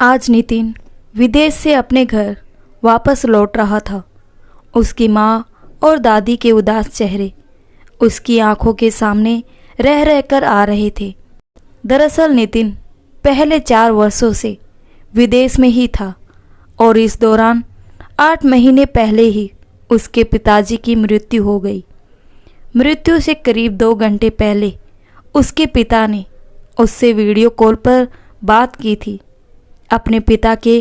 आज नितिन विदेश से अपने घर वापस लौट रहा था। उसकी माँ और दादी के उदास चेहरे उसकी आंखों के सामने रह रहकर आ रहे थे। दरअसल नितिन पहले 4 वर्षों से विदेश में ही था और इस दौरान 8 महीने पहले ही उसके पिताजी की मृत्यु हो गई। मृत्यु से करीब 2 घंटे पहले उसके पिता ने उससे वीडियो कॉल पर बात की थी। अपने पिता के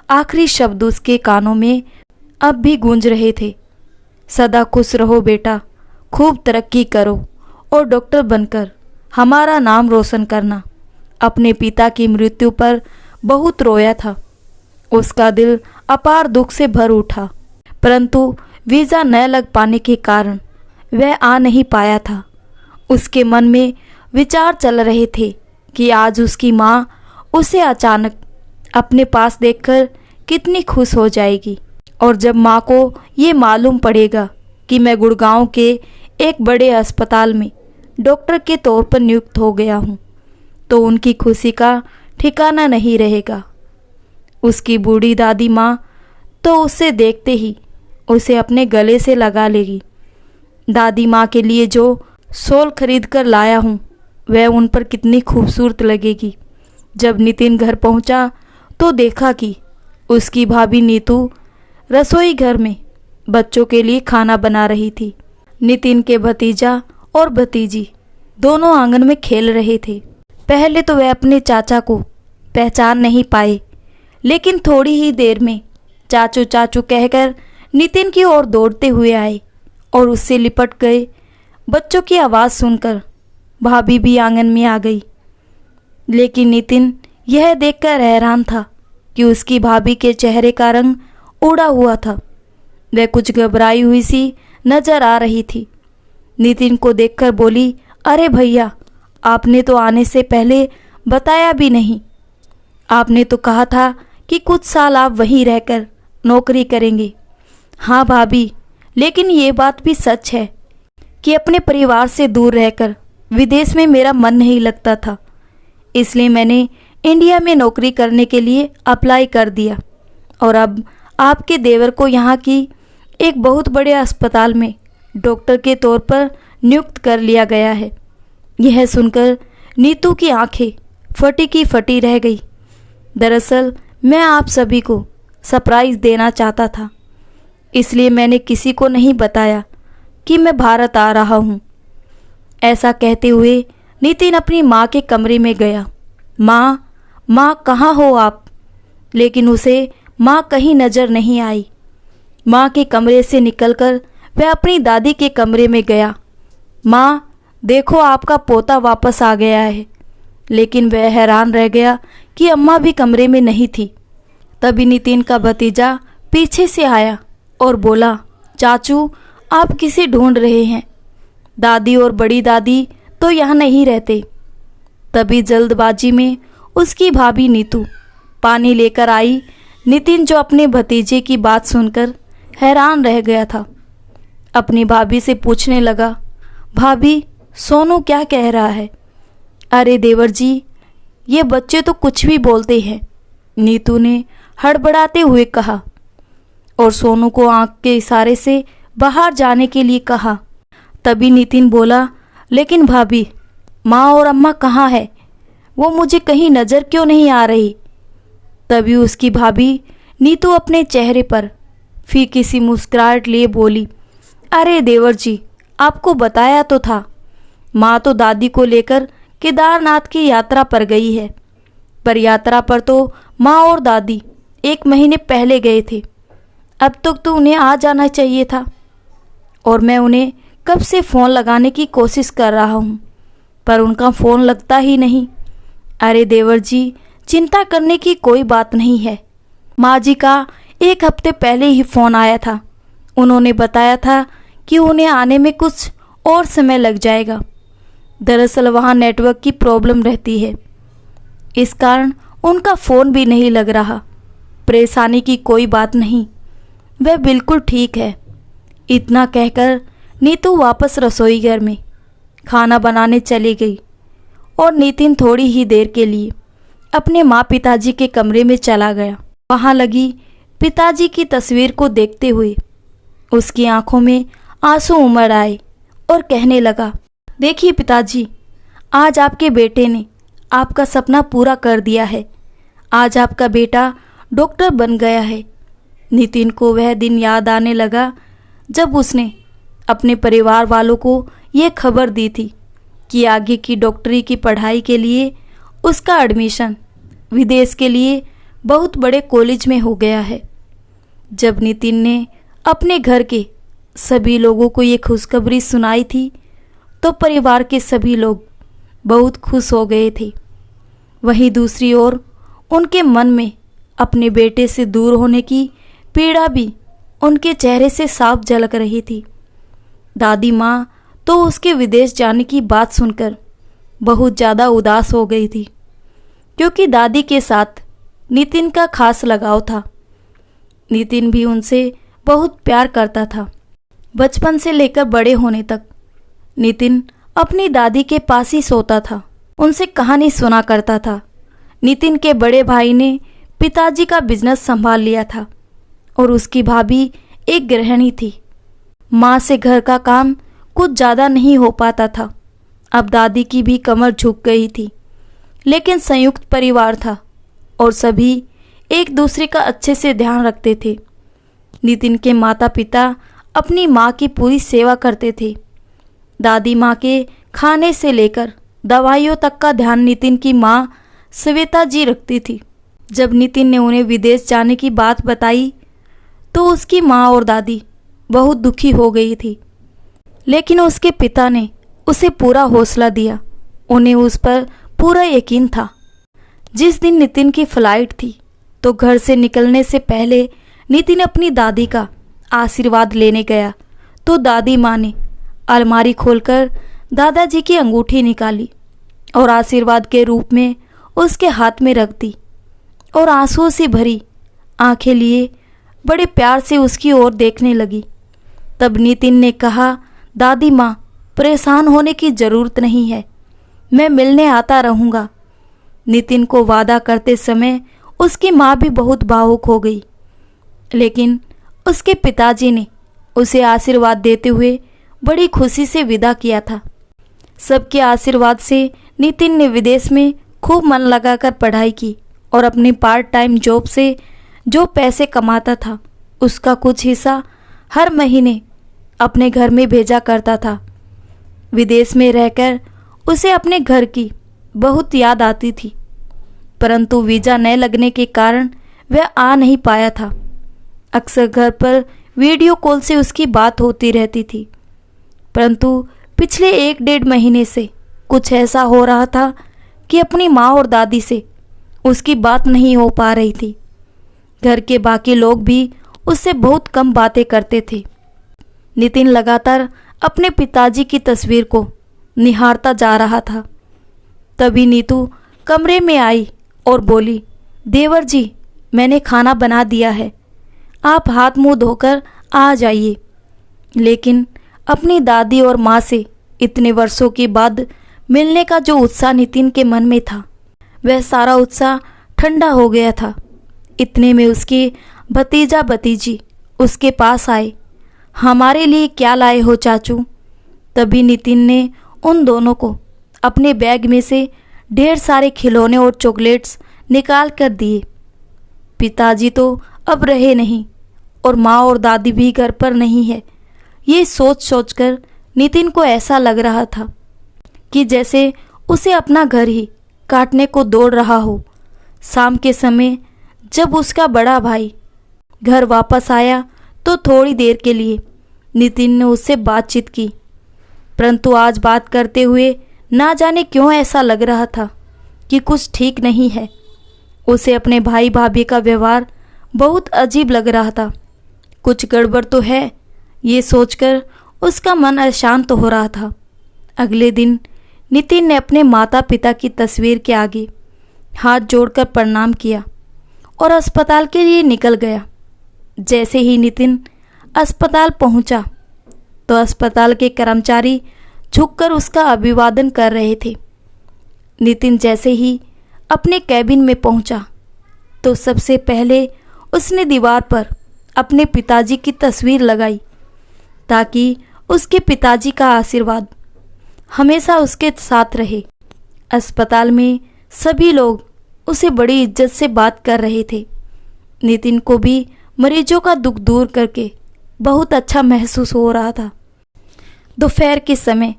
आखिरी शब्द उसके कानों में अब भी गूंज रहे थे। सदा खुश रहो बेटा, खूब तरक्की करो और डॉक्टर बनकर हमारा नाम रोशन करना। अपने पिता की मृत्यु पर बहुत रोया था। उसका दिल अपार दुख से भर उठा, परंतु वीज़ा न लग पाने के कारण वह आ नहीं पाया था। उसके मन में विचार चल रहे थे कि आज उसकी माँ उसे अचानक अपने पास देखकर कितनी खुश हो जाएगी, और जब माँ को ये मालूम पड़ेगा कि मैं गुड़गांव के एक बड़े अस्पताल में डॉक्टर के तौर पर नियुक्त हो गया हूँ, तो उनकी खुशी का ठिकाना नहीं रहेगा। उसकी बूढ़ी दादी माँ तो उसे देखते ही उसे अपने गले से लगा लेगी। दादी माँ के लिए जो शॉल खरीद कर लाया हूँ वह उन पर कितनी खूबसूरत लगेगी। जब नितिन घर पहुँचा तो देखा कि उसकी भाभी नीतू रसोई घर में बच्चों के लिए खाना बना रही थी। नितिन के भतीजा और भतीजी दोनों आंगन में खेल रहे थे। पहले तो वह अपने चाचा को पहचान नहीं पाए, लेकिन थोड़ी ही देर में चाचू चाचू कहकर नितिन की ओर दौड़ते हुए आए और उससे लिपट गए। बच्चों की आवाज़ सुनकर भाभी भी आंगन में आ गई, लेकिन नितिन यह देखकर हैरान था कि उसकी भाभी के चेहरे का रंग उड़ा हुआ था। वह कुछ घबराई हुई सी नजर आ रही थी। नितिन को देखकर बोली, अरे भैया, आपने तो आने से पहले बताया भी नहीं। आपने तो कहा था कि कुछ साल आप वहीं रहकर नौकरी करेंगे। हाँ भाभी, लेकिन ये बात भी सच है कि अपने परिवार से दूर रहकर विदेश में मेरा मन नहीं लगता था, इसलिए मैंने इंडिया में नौकरी करने के लिए अप्लाई कर दिया और अब आपके देवर को यहाँ की एक बहुत बड़े अस्पताल में डॉक्टर के तौर पर नियुक्त कर लिया गया है। यह सुनकर नीतू की आंखें फटी की फटी रह गई। दरअसल मैं आप सभी को सरप्राइज़ देना चाहता था, इसलिए मैंने किसी को नहीं बताया कि मैं भारत आ रहा हूँ। ऐसा कहते हुए नितिन अपनी माँ के कमरे में गया। माँ कहाँ हो आप? लेकिन उसे माँ कहीं नज़र नहीं आई। माँ के कमरे से निकलकर वह अपनी दादी के कमरे में गया। माँ देखो, आपका पोता वापस आ गया है। लेकिन वह हैरान रह गया कि अम्मा भी कमरे में नहीं थी। तभी नितिन का भतीजा पीछे से आया और बोला, चाचू आप किसे ढूंढ रहे हैं? दादी और बड़ी दादी तो यहाँ नहीं रहते। तभी जल्दबाजी में उसकी भाभी नीतू पानी लेकर आई। नितिन, जो अपने भतीजे की बात सुनकर हैरान रह गया था, अपनी भाभी से पूछने लगा, भाभी सोनू क्या कह रहा है? अरे देवर जी, ये बच्चे तो कुछ भी बोलते हैं, नीतू ने हड़बड़ाते हुए कहा और सोनू को आंख के इशारे से बाहर जाने के लिए कहा। तभी नितिन बोला, लेकिन भाभी, माँ और अम्मा कहाँ है? वो मुझे कहीं नज़र क्यों नहीं आ रही? तभी उसकी भाभी नीतू अपने चेहरे पर फीकी सी मुस्कुराहट लिए बोली, अरे देवर जी, आपको बताया तो था, माँ तो दादी को लेकर केदारनाथ की यात्रा पर गई है। पर यात्रा पर तो माँ और दादी 1 महीने पहले गए थे। अब तक तो उन्हें आ जाना चाहिए था और मैं उन्हें कब से फ़ोन लगाने की कोशिश कर रहा हूँ, पर उनका फ़ोन लगता ही नहीं। अरे देवर जी, चिंता करने की कोई बात नहीं है। माँ जी का 1 हफ्ते पहले ही फ़ोन आया था। उन्होंने बताया था कि उन्हें आने में कुछ और समय लग जाएगा। दरअसल वहाँ नेटवर्क की प्रॉब्लम रहती है, इस कारण उनका फ़ोन भी नहीं लग रहा। परेशानी की कोई बात नहीं, वह बिल्कुल ठीक है। इतना कहकर नीतू वापस रसोई घर में खाना बनाने चली गई और नितिन थोड़ी ही देर के लिए अपने माँ पिताजी के कमरे में चला गया। वहाँ लगी पिताजी की तस्वीर को देखते हुए उसकी आंखों में आंसू उमड़ आए और कहने लगा, देखिए पिताजी, आज आपके बेटे ने आपका सपना पूरा कर दिया है। आज आपका बेटा डॉक्टर बन गया है। नितिन को वह दिन याद आने लगा जब उसने अपने परिवार वालों को ये खबर दी थी कि आगे की डॉक्टरी की पढ़ाई के लिए उसका एडमिशन विदेश के लिए बहुत बड़े कॉलेज में हो गया है। जब नितिन ने अपने घर के सभी लोगों को ये खुशखबरी सुनाई थी तो परिवार के सभी लोग बहुत खुश हो गए थे। वहीं दूसरी ओर उनके मन में अपने बेटे से दूर होने की पीड़ा भी उनके चेहरे से साफ झलक रही थी। दादी माँ तो उसके विदेश जाने की बात सुनकर बहुत ज़्यादा उदास हो गई थी, क्योंकि दादी के साथ नितिन का खास लगाव था। नितिन भी उनसे बहुत प्यार करता था। बचपन से लेकर बड़े होने तक नितिन अपनी दादी के पास ही सोता था, उनसे कहानी सुना करता था। नितिन के बड़े भाई ने पिताजी का बिजनेस संभाल लिया था और उसकी भाभी एक गृहिणी थी। माँ से घर का काम कुछ ज़्यादा नहीं हो पाता था। अब दादी की भी कमर झुक गई थी, लेकिन संयुक्त परिवार था और सभी एक दूसरे का अच्छे से ध्यान रखते थे। नितिन के माता पिता अपनी माँ की पूरी सेवा करते थे। दादी माँ के खाने से लेकर दवाइयों तक का ध्यान नितिन की माँ श्वेता जी रखती थी। जब नितिन ने उन्हें विदेश जाने की बात बताई तो उसकी माँ और दादी बहुत दुखी हो गई थी, लेकिन उसके पिता ने उसे पूरा हौसला दिया। उन्हें उस पर पूरा यकीन था। जिस दिन नितिन की फ्लाइट थी तो घर से निकलने से पहले नितिन अपनी दादी का आशीर्वाद लेने गया तो दादी माँ ने अलमारी खोलकर दादाजी की अंगूठी निकाली और आशीर्वाद के रूप में उसके हाथ में रख दी और आंसुओं से भरी आंखें लिए बड़े प्यार से उसकी ओर देखने लगी। तब नितिन ने कहा, दादी माँ, परेशान होने की ज़रूरत नहीं है, मैं मिलने आता रहूँगा। नितिन को वादा करते समय उसकी माँ भी बहुत भावुक हो गई, लेकिन उसके पिताजी ने उसे आशीर्वाद देते हुए बड़ी खुशी से विदा किया था। सबके आशीर्वाद से नितिन ने विदेश में खूब मन लगाकर पढ़ाई की और अपनी पार्ट टाइम जॉब से जो पैसे कमाता था उसका कुछ हिस्सा हर महीने अपने घर में भेजा करता था। विदेश में रहकर उसे अपने घर की बहुत याद आती थी, परंतु वीज़ा न लगने के कारण वह आ नहीं पाया था। अक्सर घर पर वीडियो कॉल से उसकी बात होती रहती थी, परंतु पिछले 1-1.5 महीने से कुछ ऐसा हो रहा था कि अपनी माँ और दादी से उसकी बात नहीं हो पा रही थी। घर के बाकी लोग भी उससे बहुत कम बातें करते थे। नितिन लगातार अपने पिताजी की तस्वीर को निहारता जा रहा था। तभी नीतू कमरे में आई और बोली, देवर जी, मैंने खाना बना दिया है, आप हाथ मुंह धोकर आ जाइए। लेकिन अपनी दादी और माँ से इतने वर्षों के बाद मिलने का जो उत्साह नितिन के मन में था, वह सारा उत्साह ठंडा हो गया था। इतने में उसके भतीजा भतीजी उसके पास आए। हमारे लिए क्या लाए हो चाचू? तभी नितिन ने उन दोनों को अपने बैग में से ढेर सारे खिलौने और चॉकलेट्स निकाल कर दिए। पिताजी तो अब रहे नहीं और माँ और दादी भी घर पर नहीं है। ये सोच सोचकर नितिन को ऐसा लग रहा था कि जैसे उसे अपना घर ही काटने को दौड़ रहा हो। शाम के समय जब उसका बड़ा भाई घर वापस आया तो थोड़ी देर के लिए नितिन ने उससे बातचीत की, परंतु आज बात करते हुए ना जाने क्यों ऐसा लग रहा था कि कुछ ठीक नहीं है। उसे अपने भाई भाभी का व्यवहार बहुत अजीब लग रहा था। कुछ गड़बड़ तो है, ये सोचकर उसका मन अशांत हो रहा था। अगले दिन नितिन ने अपने माता पिता की तस्वीर के आगे हाथ जोड़कर प्रणाम किया और अस्पताल के लिए निकल गया। जैसे ही नितिन अस्पताल पहुंचा तो अस्पताल के कर्मचारी झुककर उसका अभिवादन कर रहे थे। नितिन जैसे ही अपने कैबिन में पहुंचा तो सबसे पहले उसने दीवार पर अपने पिताजी की तस्वीर लगाई ताकि उसके पिताजी का आशीर्वाद हमेशा उसके साथ रहे। अस्पताल में सभी लोग उसे बड़ी इज्जत से बात कर रहे थे। नितिन को भी मरीजों का दुख दूर करके बहुत अच्छा महसूस हो रहा था। दोपहर के समय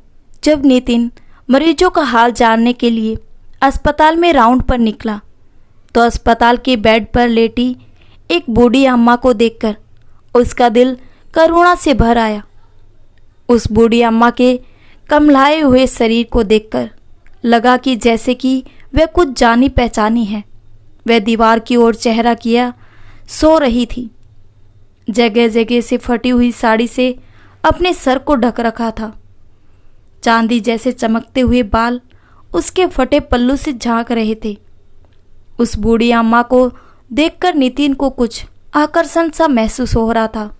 जब नितिन मरीजों का हाल जानने के लिए अस्पताल में राउंड पर निकला तो अस्पताल के बेड पर लेटी एक बूढ़ी अम्मा को देखकर उसका दिल करुणा से भर आया। उस बूढ़ी अम्मा के कमलाए हुए शरीर को देखकर लगा कि जैसे कि वह कुछ जानी पहचानी है। वह दीवार की ओर चेहरा किया सो रही थी। जगह जगह से फटी हुई साड़ी से अपने सर को ढक रखा था। चांदी जैसे चमकते हुए बाल उसके फटे पल्लू से झांक रहे थे। उस बूढ़ी अम्मा को देखकर नितिन को कुछ आकर्षण सा महसूस हो रहा था।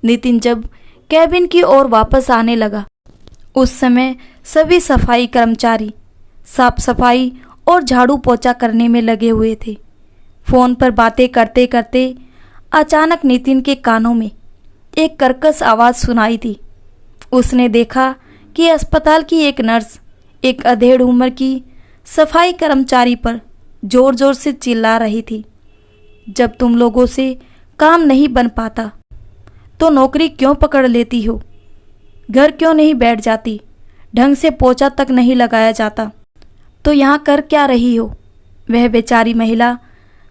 नितिन जब कैबिन की ओर वापस आने लगा उस समय सभी सफाई कर्मचारी साफ सफाई और झाड़ू पोछा करने में लगे हुए थे। फोन पर बातें करते करते अचानक नितिन के कानों में एक कर्कश आवाज़ सुनाई दी। उसने देखा कि अस्पताल की एक नर्स एक अधेड़ उम्र की सफाई कर्मचारी पर जोर जोर से चिल्ला रही थी, जब तुम लोगों से काम नहीं बन पाता तो नौकरी क्यों पकड़ लेती हो? घर क्यों नहीं बैठ जाती? ढंग से पोछा तक नहीं लगाया जाता तो यहाँ कर क्या रही हो? वह बेचारी महिला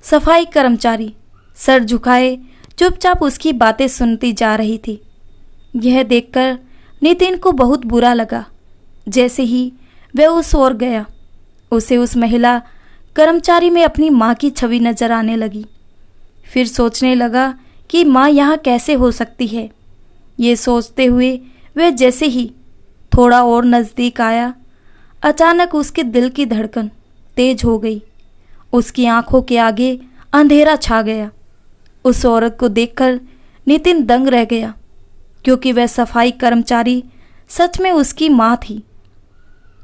सफाई कर्मचारी सर झुकाए चुपचाप उसकी बातें सुनती जा रही थी। यह देखकर नितिन को बहुत बुरा लगा। जैसे ही वह उस ओर गया उसे उस महिला कर्मचारी में अपनी माँ की छवि नजर आने लगी। फिर सोचने लगा कि माँ यहाँ कैसे हो सकती है। ये सोचते हुए वह जैसे ही थोड़ा और नज़दीक आया अचानक उसके दिल की धड़कन तेज हो गई। उसकी आंखों के आगे अंधेरा छा गया। उस औरत को देखकर नितिन दंग रह गया क्योंकि वह सफाई कर्मचारी सच में उसकी माँ थी।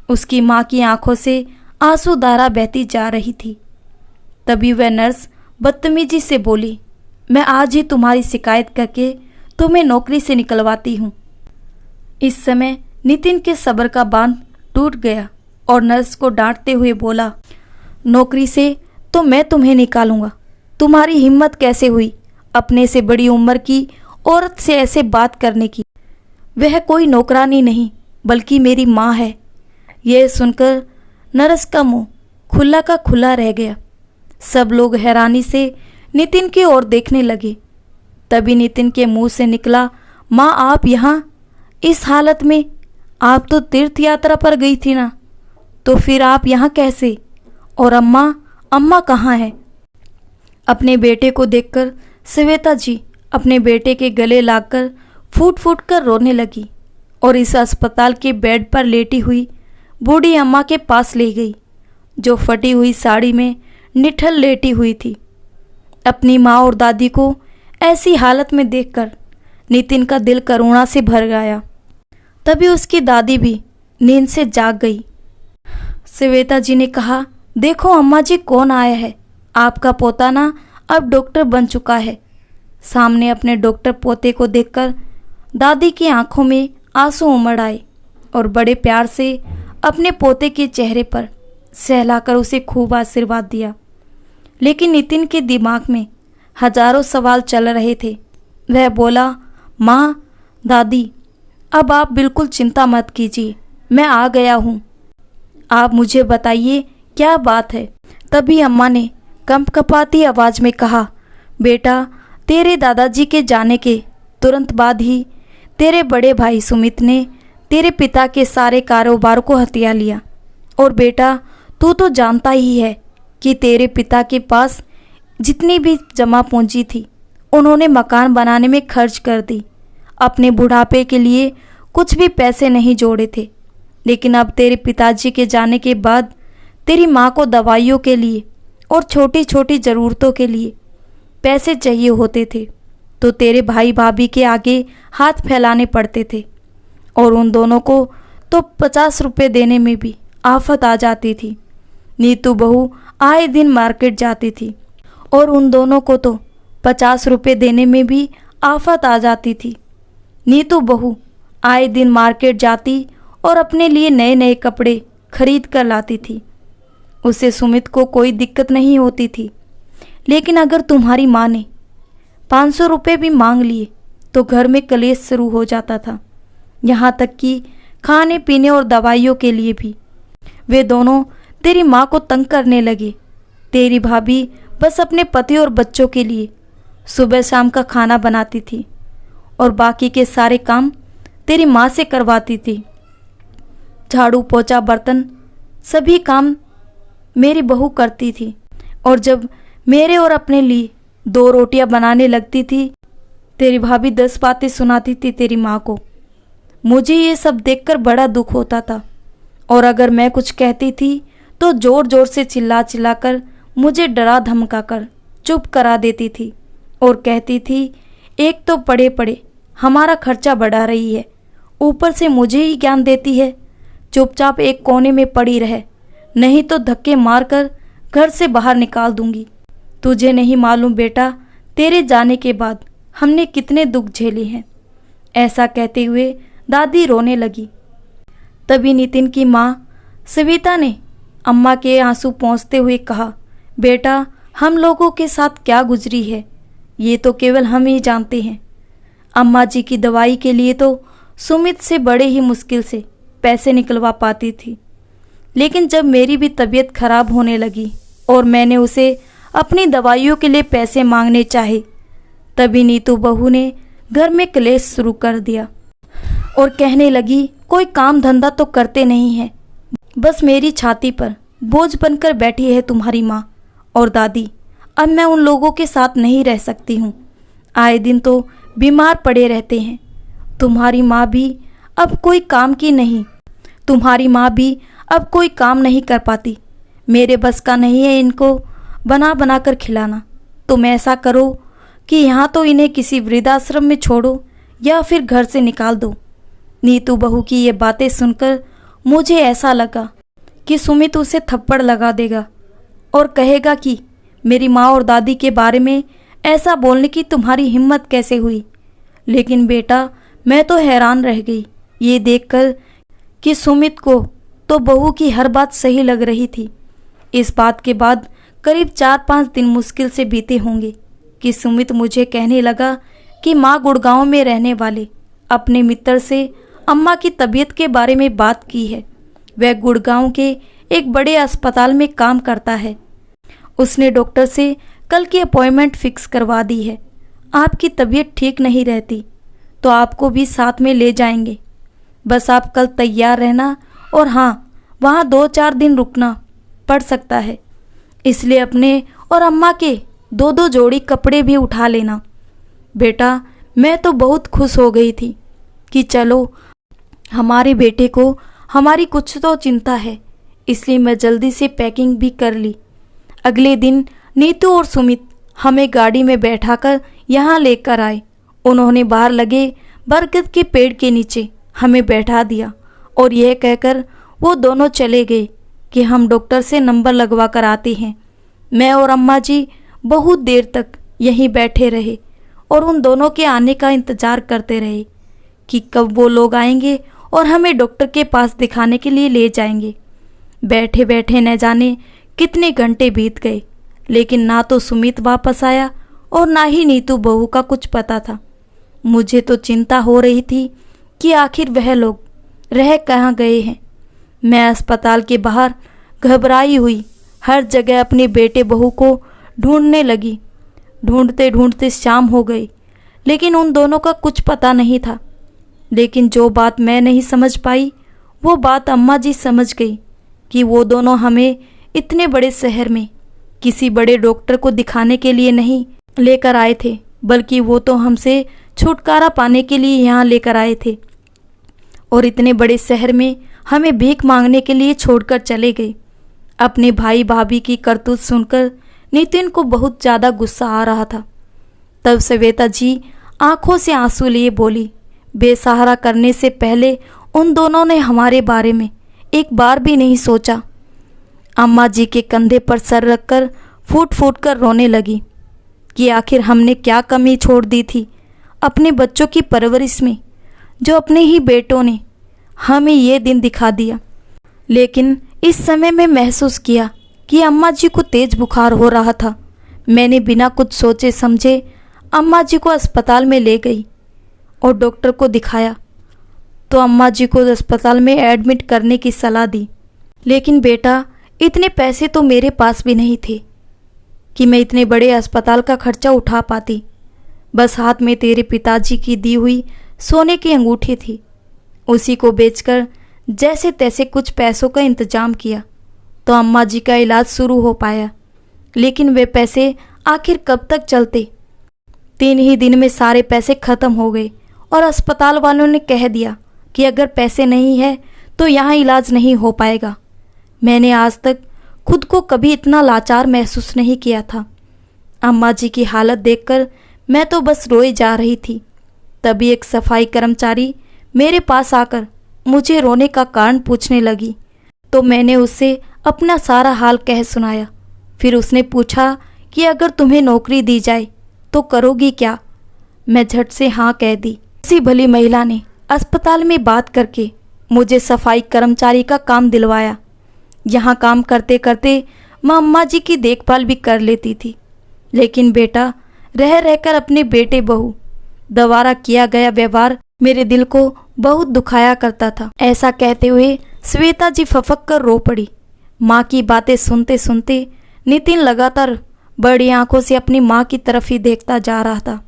उसकी माँ की आंखों से आंसू धारा बहती जा रही थी। तभी वह नर्स बदतमीजी से बोली, मैं आज ही तुम्हारी शिकायत करके तुम्हें नौकरी से निकलवाती हूँ। इस समय नितिन के सब्र का बांध टूट गया और नर्स को डांटते हुए बोला, नौकरी से तो मैं तुम्हें निकालूंगा। तुम्हारी हिम्मत कैसे हुई अपने से बड़ी उम्र की औरत से ऐसे बात करने की? वह कोई नौकरानी नहीं बल्कि मेरी माँ है। यह सुनकर नर्स का मुंह खुला का खुला रह गया। सब लोग हैरानी से नितिन की ओर देखने लगे। तभी नितिन के मुंह से निकला, माँ आप यहाँ इस हालत में? आप तो तीर्थ यात्रा पर गई थी ना, तो फिर आप यहाँ कैसे? और अम्मा कहाँ है? अपने बेटे को देखकर श्वेता जी अपने बेटे के गले लागकर फूट फूट कर रोने लगी और इस अस्पताल के बेड पर लेटी हुई बूढ़ी अम्मा के पास ले गई, जो फटी हुई साड़ी में निठल लेटी हुई थी। अपनी माँ और दादी को ऐसी हालत में देखकर नितिन का दिल करुणा से भर गया। तभी उसकी दादी भी नींद से जाग गई। श्वेता जी ने कहा, देखो अम्मा जी कौन आया है। आपका पोता ना अब डॉक्टर बन चुका है। सामने अपने डॉक्टर पोते को देखकर दादी की आंखों में आंसू उमड़ आए और बड़े प्यार से अपने पोते के चेहरे पर सहलाकर उसे खूब आशीर्वाद दिया। लेकिन नितिन के दिमाग में हजारों सवाल चल रहे थे। वह बोला, माँ, दादी, अब आप बिल्कुल चिंता मत कीजिए, मैं आ गया हूँ। आप मुझे बताइए क्या बात है। तभी अम्मा ने कंपकपाती आवाज़ में कहा, बेटा, तेरे दादाजी के जाने के तुरंत बाद ही तेरे बड़े भाई सुमित ने तेरे पिता के सारे कारोबार को हथिया लिया। और बेटा, तू तो जानता ही है कि तेरे पिता के पास जितनी भी जमा पूंजी थी उन्होंने मकान बनाने में खर्च कर दी। अपने बुढ़ापे के लिए कुछ भी पैसे नहीं जोड़े थे। लेकिन अब तेरे पिताजी के जाने के बाद तेरी माँ को दवाइयों के लिए और छोटी छोटी ज़रूरतों के लिए पैसे चाहिए होते थे तो तेरे भाई भाभी के आगे हाथ फैलाने पड़ते थे और उन दोनों को तो 50 रुपये देने में भी आफत आ जाती थी। नीतू बहू आए दिन मार्केट जाती थी और उन दोनों को तो 50 रुपये देने में भी आफत आ जाती थी। नीतू बहू आए दिन मार्केट जाती और अपने लिए नए नए कपड़े खरीद कर लाती थी। उसे सुमित को कोई दिक्कत नहीं होती थी, लेकिन अगर तुम्हारी माँ ने 500 रुपये भी मांग लिए तो घर में कलेश शुरू हो जाता था, यहाँ तक कि खाने पीने और दवाइयों के लिए भी। वे दोनों तेरी माँ को तंग करने लगे। तेरी भाभी बस अपने पति और बच्चों के लिए सुबह शाम का खाना बनाती थी और बाकी के सारे काम तेरी माँ से करवाती थी। झाड़ू पोछा बर्तन सभी काम मेरी बहू करती थी, और जब मेरे और अपने लिए 2 रोटियां बनाने लगती थी, तेरी भाभी 10 बातें सुनाती थी तेरी माँ को। मुझे ये सब देखकर बड़ा दुख होता था, और अगर मैं कुछ कहती थी तो ज़ोर ज़ोर से चिल्ला चिल्ला कर मुझे डरा धमका कर चुप करा देती थी और कहती थी, एक तो पढ़े पढ़े हमारा खर्चा बढ़ा रही है, ऊपर से मुझे ही ज्ञान देती है। चुपचाप एक कोने में पड़ी रहे, नहीं तो धक्के मारकर घर से बाहर निकाल दूंगी। तुझे नहीं मालूम बेटा, तेरे जाने के बाद हमने कितने दुख झेले हैं। ऐसा कहते हुए दादी रोने लगी। तभी नितिन की माँ सविता ने अम्मा के आंसू पोंछते हुए कहा, बेटा हम लोगों के साथ क्या गुजरी है ये तो केवल हम ही जानते हैं। अम्मा जी की दवाई के लिए तो सुमित से बड़े ही मुश्किल से पैसे निकलवा पाती थी, लेकिन जब मेरी भी तबीयत खराब होने लगी और मैंने उसे अपनी दवाइयों के लिए पैसे मांगने चाहे, तभी नीतू बहू ने घर में क्लेश शुरू कर दिया और कहने लगी, कोई काम धंधा तो करते नहीं है, बस मेरी छाती पर बोझ बनकर बैठी है तुम्हारी माँ और दादी। अब मैं उन लोगों के साथ नहीं रह सकती हूँ, आए दिन तो बीमार पड़े रहते हैं। तुम्हारी माँ भी अब कोई काम की नहीं, तुम्हारी माँ भी अब कोई काम नहीं कर पाती। मेरे बस का नहीं है इनको बना बना कर खिलाना। तुम ऐसा करो कि यहाँ तो इन्हें किसी वृद्धाश्रम में छोड़ो या फिर घर से निकाल दो। नीतू बहू की ये बातें सुनकर मुझे ऐसा लगा कि सुमित उसे थप्पड़ लगा देगा और कहेगा कि मेरी माँ और दादी के बारे में ऐसा बोलने की तुम्हारी हिम्मत कैसे हुई। लेकिन बेटा मैं तो हैरान रह गई ये देखकर कि सुमित को तो बहू की हर बात सही लग रही थी। इस बात के बाद करीब 4-5 दिन मुश्किल से बीते होंगे कि सुमित मुझे कहने लगा कि माँ गुड़गांव में रहने वाले अपने मित्र से अम्मा की तबीयत के बारे में बात की है। वह गुड़गांव के एक बड़े अस्पताल में काम करता है। उसने डॉक्टर से कल की अपॉइंटमेंट फिक्स करवा दी है। आपकी तबीयत ठीक नहीं रहती तो आपको भी साथ में ले जाएंगे। बस आप कल तैयार रहना, और हाँ, वहाँ 2-4 दिन रुकना पड़ सकता है, इसलिए अपने और अम्मा के 2-2 जोड़ी कपड़े भी उठा लेना। बेटा मैं तो बहुत खुश हो गई थी कि चलो हमारे बेटे को हमारी कुछ तो चिंता है, इसलिए मैं जल्दी से पैकिंग भी कर ली। अगले दिन नीतू और सुमित हमें गाड़ी में बैठाकर यहाँ लेकर आए। उन्होंने बाहर लगे बरगद के पेड़ के नीचे हमें बैठा दिया और यह कहकर वो दोनों चले गए कि हम डॉक्टर से नंबर लगवा कर आते हैं। मैं और अम्मा जी बहुत देर तक यहीं बैठे रहे और उन दोनों के आने का इंतज़ार करते रहे कि कब वो लोग आएंगे और हमें डॉक्टर के पास दिखाने के लिए ले जाएंगे। बैठे बैठे न जाने कितने घंटे बीत गए, लेकिन ना तो सुमित वापस आया और ना ही नीतू बहू का कुछ पता था। मुझे तो चिंता हो रही थी कि आखिर वह लोग रह कहाँ गए हैं। मैं अस्पताल के बाहर घबराई हुई हर जगह अपने बेटे बहू को ढूंढने लगी। ढूंढते ढूंढते शाम हो गई, लेकिन उन दोनों का कुछ पता नहीं था। लेकिन जो बात मैं नहीं समझ पाई वो बात अम्मा जी समझ गई कि वो दोनों हमें इतने बड़े शहर में किसी बड़े डॉक्टर को दिखाने के लिए नहीं लेकर आए थे, बल्कि वो तो हमसे छुटकारा पाने के लिए यहाँ लेकर आए थे और इतने बड़े शहर में हमें भीख मांगने के लिए छोड़कर चले गए। अपने भाई भाभी की करतूत सुनकर नितिन को बहुत ज़्यादा गुस्सा आ रहा था। तब सवेता जी आंखों से आंसू लिए बोली, बेसहारा करने से पहले उन दोनों ने हमारे बारे में एक बार भी नहीं सोचा। अम्मा जी के कंधे पर सर रखकर फूट फूट कर रोने लगी कि आखिर हमने क्या कमी छोड़ दी थी अपने बच्चों की परवरिश में, जो अपने ही बेटों ने हमें ये दिन दिखा दिया। लेकिन इस समय मैं महसूस किया कि अम्मा जी को तेज बुखार हो रहा था। मैंने बिना कुछ सोचे समझे अम्मा जी को अस्पताल में ले गई और डॉक्टर को दिखाया तो अम्मा जी को अस्पताल में एडमिट करने की सलाह दी। लेकिन बेटा, इतने पैसे तो मेरे पास भी नहीं थे कि मैं इतने बड़े अस्पताल का खर्चा उठा पाती। बस हाथ में तेरे पिताजी की दी हुई सोने की अंगूठी थी, उसी को बेचकर जैसे तैसे कुछ पैसों का इंतजाम किया तो अम्मा जी का इलाज शुरू हो पाया। लेकिन वे पैसे आखिर कब तक चलते? 3 ही दिन में सारे पैसे खत्म हो गए और अस्पताल वालों ने कह दिया कि अगर पैसे नहीं है तो यहाँ इलाज नहीं हो पाएगा। मैंने आज तक खुद को कभी इतना लाचार महसूस नहीं किया था। अम्मा जी की हालत देखकर मैं तो बस रोई जा रही थी। तभी एक सफाई कर्मचारी मेरे पास आकर मुझे रोने का कारण पूछने लगी तो मैंने उससे अपना सारा हाल कह सुनाया। फिर उसने पूछा कि अगर तुम्हें नौकरी दी जाए तो करोगी क्या? मैं झट से हाँ कह दी। उसी भली महिला ने अस्पताल में बात करके मुझे सफाई कर्मचारी का काम दिलवाया। यहाँ काम करते करते मैं अम्मा जी की देखभाल भी कर लेती थी। लेकिन बेटा, रह रहकर अपने बेटे बहू द्वारा किया गया व्यवहार मेरे दिल को बहुत दुखाया करता था। ऐसा कहते हुए श्वेता जी फफक कर रो पड़ी। माँ की बातें सुनते सुनते नितिन लगातार बड़ी आंखों से अपनी माँ की तरफ ही देखता जा रहा था।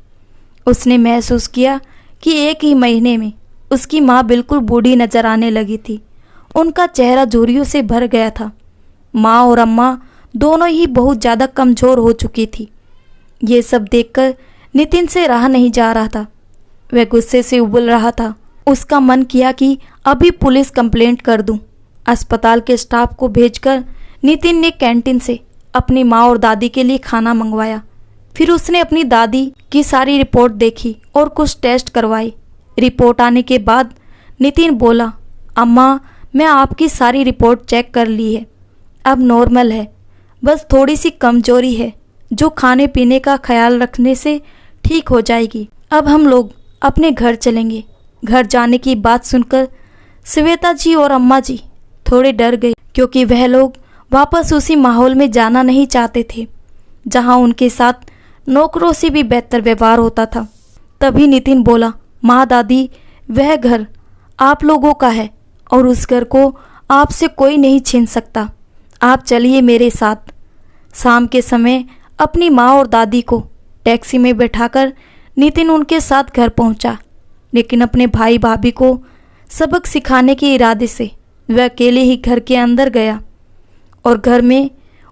उसने महसूस किया कि एक ही महीने में उसकी माँ बिल्कुल बूढ़ी नजर आने लगी थी। उनका चेहरा झुर्रियों से भर गया था। माँ और अम्मा दोनों ही बहुत ज़्यादा कमज़ोर हो चुकी थी। ये सब देखकर नितिन से रहा नहीं जा रहा था। वह गुस्से से उबल रहा था। उसका मन किया कि अभी पुलिस कंप्लेंट कर दूं। अस्पताल के स्टाफ को भेजकर नितिन ने कैंटीन से अपनी माँ और दादी के लिए खाना मंगवाया। फिर उसने अपनी दादी की सारी रिपोर्ट देखी और कुछ टेस्ट करवाए। रिपोर्ट आने के बाद नितिन बोला, अम्मा, मैं आपकी सारी रिपोर्ट चेक कर ली है, अब नॉर्मल है, बस थोड़ी सी कमजोरी है जो खाने पीने का ख्याल रखने से ठीक हो जाएगी। अब हम लोग अपने घर चलेंगे। घर जाने की बात सुनकर श्वेता जी और अम्मा जी थोड़े डर गए, क्योंकि वह लोग वापस उसी माहौल में जाना नहीं चाहते थे जहां उनके साथ नौकरों से भी बेहतर व्यवहार होता था। तभी नितिन बोला, माँ दादी, वह घर आप लोगों का है और उस घर को आपसे कोई नहीं छीन सकता। आप चलिए मेरे साथ। शाम के समय अपनी माँ और दादी को टैक्सी में बैठाकर नितिन उनके साथ घर पहुंचा। लेकिन अपने भाई भाभी को सबक सिखाने के इरादे से वह अकेले ही घर के अंदर गया और घर में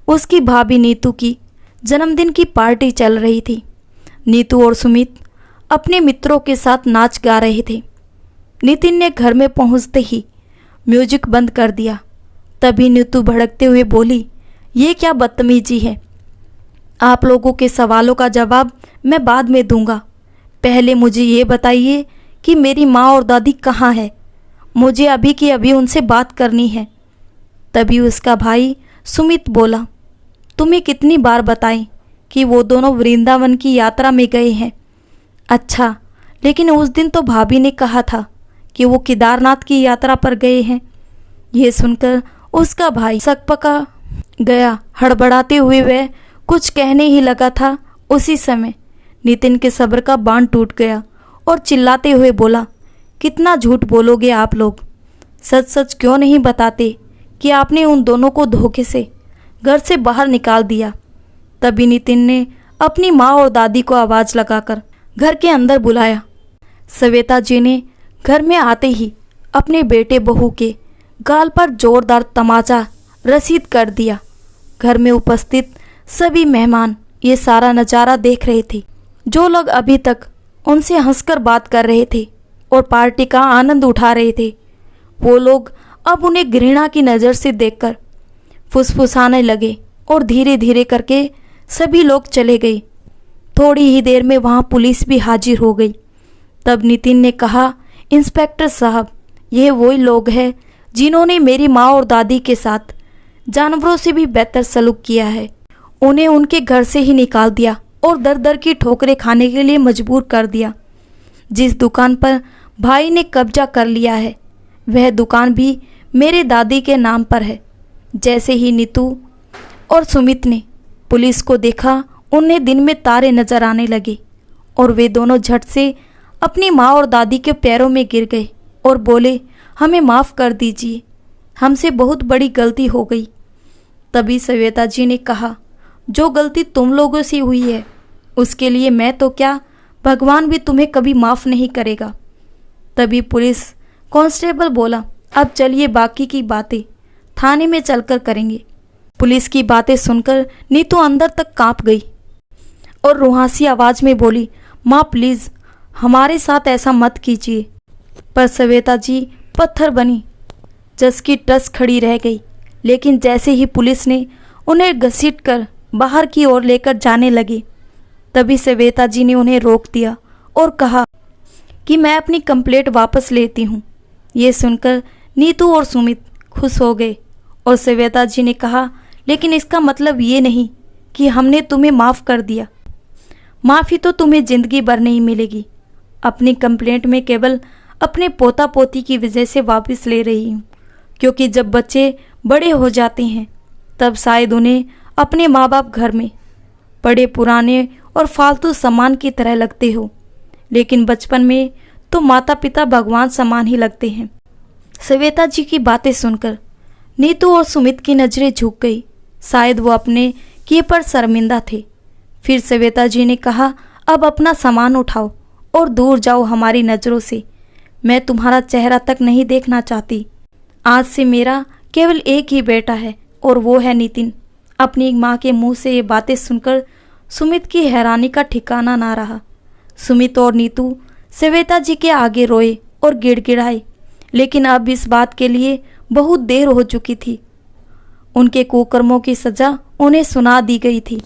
उसकी भाभी नीतू की जन्मदिन की पार्टी चल रही थी। नीतू और सुमित अपने मित्रों के साथ नाच गा रहे थे। नितिन ने घर में पहुंचते ही म्यूजिक बंद कर दिया। तभी नीतू भड़कते हुए बोली, ये क्या बदतमीजी है? आप लोगों के सवालों का जवाब मैं बाद में दूंगा। पहले मुझे ये बताइए कि मेरी माँ और दादी कहाँ है? मुझे अभी की अभी उनसे बात करनी है। तभी उसका भाई सुमित बोला, तुम्हें कितनी बार बताएं कि वो दोनों वृंदावन की यात्रा में गए हैं। अच्छा, लेकिन उस दिन तो भाभी ने कहा था कि वो केदारनाथ की यात्रा पर गए हैं। ये सुनकर उसका भाई सकपका गया। हड़बड़ाते हुए वह कुछ कहने ही लगा था, उसी समय नितिन के सब्र का बांध टूट गया और चिल्लाते हुए बोला, कितना झूठ बोलोगे आप लोग? सच सच क्यों नहीं बताते कि आपने उन दोनों को धोखे से घर से बाहर निकाल दिया? तभी नितिन ने अपनी माँ और दादी को आवाज़ लगाकर घर के अंदर बुलाया। श्वेता जी ने घर में आते ही अपने बेटे बहू के गाल पर जोरदार तमाचा रसीद कर दिया। घर में उपस्थित सभी मेहमान ये सारा नज़ारा देख रहे थे। जो लोग अभी तक उनसे हंसकर बात कर रहे थे और पार्टी का आनंद उठा रहे थे, वो लोग अब उन्हें घृणा की नज़र से देखकर फुसफुसाने लगे और धीरे धीरे करके सभी लोग चले गए। थोड़ी ही देर में वहाँ पुलिस भी हाजिर हो गई। तब नितिन ने कहा, इंस्पेक्टर साहब, ये वही लोग हैं जिन्होंने मेरी माँ और दादी के साथ जानवरों से भी बेहतर सलूक किया है। उन्हें उनके घर से ही निकाल दिया और दर दर की ठोकरें खाने के लिए मजबूर कर दिया। जिस दुकान पर भाई ने कब्जा कर लिया है वह दुकान भी मेरे दादी के नाम पर है। जैसे ही नीतू और सुमित ने पुलिस को देखा, उन्हें दिन में तारे नजर आने लगे और वे दोनों झट से अपनी माँ और दादी के पैरों में गिर गए और बोले, हमें माफ़ कर दीजिए, हमसे बहुत बड़ी गलती हो गई। तभी सवेता जी ने कहा, जो गलती तुम लोगों से हुई है उसके लिए मैं तो क्या, भगवान भी तुम्हें कभी माफ़ नहीं करेगा। तभी पुलिस कांस्टेबल बोला, अब चलिए बाकी की बातें थाने में चलकर करेंगे। पुलिस की बातें सुनकर नीतू अंदर तक कांप गई और रुहासी आवाज़ में बोली, माँ प्लीज़ हमारे साथ ऐसा मत कीजिए। पर सवेता जी पत्थर बनी, जस की टस खड़ी रह गई। लेकिन जैसे ही पुलिस ने उन्हें घसीटकर बाहर की ओर लेकर जाने लगी, तभी सवेता जी ने उन्हें रोक दिया और कहा कि मैं अपनी कंप्लेंट वापस लेती हूँ। ये सुनकर नीतू और सुमित खुश हो गए और सवेता जी ने कहा, लेकिन इसका मतलब ये नहीं कि हमने तुम्हें माफ़ कर दिया। माफ़ी तो तुम्हें ज़िंदगी भर नहीं मिलेगी। अपनी कंप्लेंट में केवल अपने पोता पोती की वजह से वापस ले रही हूँ, क्योंकि जब बच्चे बड़े हो जाते हैं तब शायद उन्हें अपने माँ बाप घर में बड़े पुराने और फालतू सामान की तरह लगते हो, लेकिन बचपन में तो माता पिता भगवान समान ही लगते हैं। सवेता जी की बातें सुनकर नीतू और सुमित की नज़रें झुक गई। शायद वो अपने किए पर शर्मिंदा थे। फिर सवेता जी ने कहा, अब अपना सामान उठाओ और दूर जाओ हमारी नज़रों से। मैं तुम्हारा चेहरा तक नहीं देखना चाहती। आज से मेरा केवल एक ही बेटा है और वो है नितिन। अपनी माँ के मुंह से ये बातें सुनकर सुमित की हैरानी का ठिकाना ना रहा। सुमित और नीतू सवेता जी के आगे रोए और गिड़गिड़ाए, लेकिन अब इस बात के लिए बहुत देर हो चुकी थी। उनके कुकर्मों की सज़ा उन्हें सुना दी गई थी।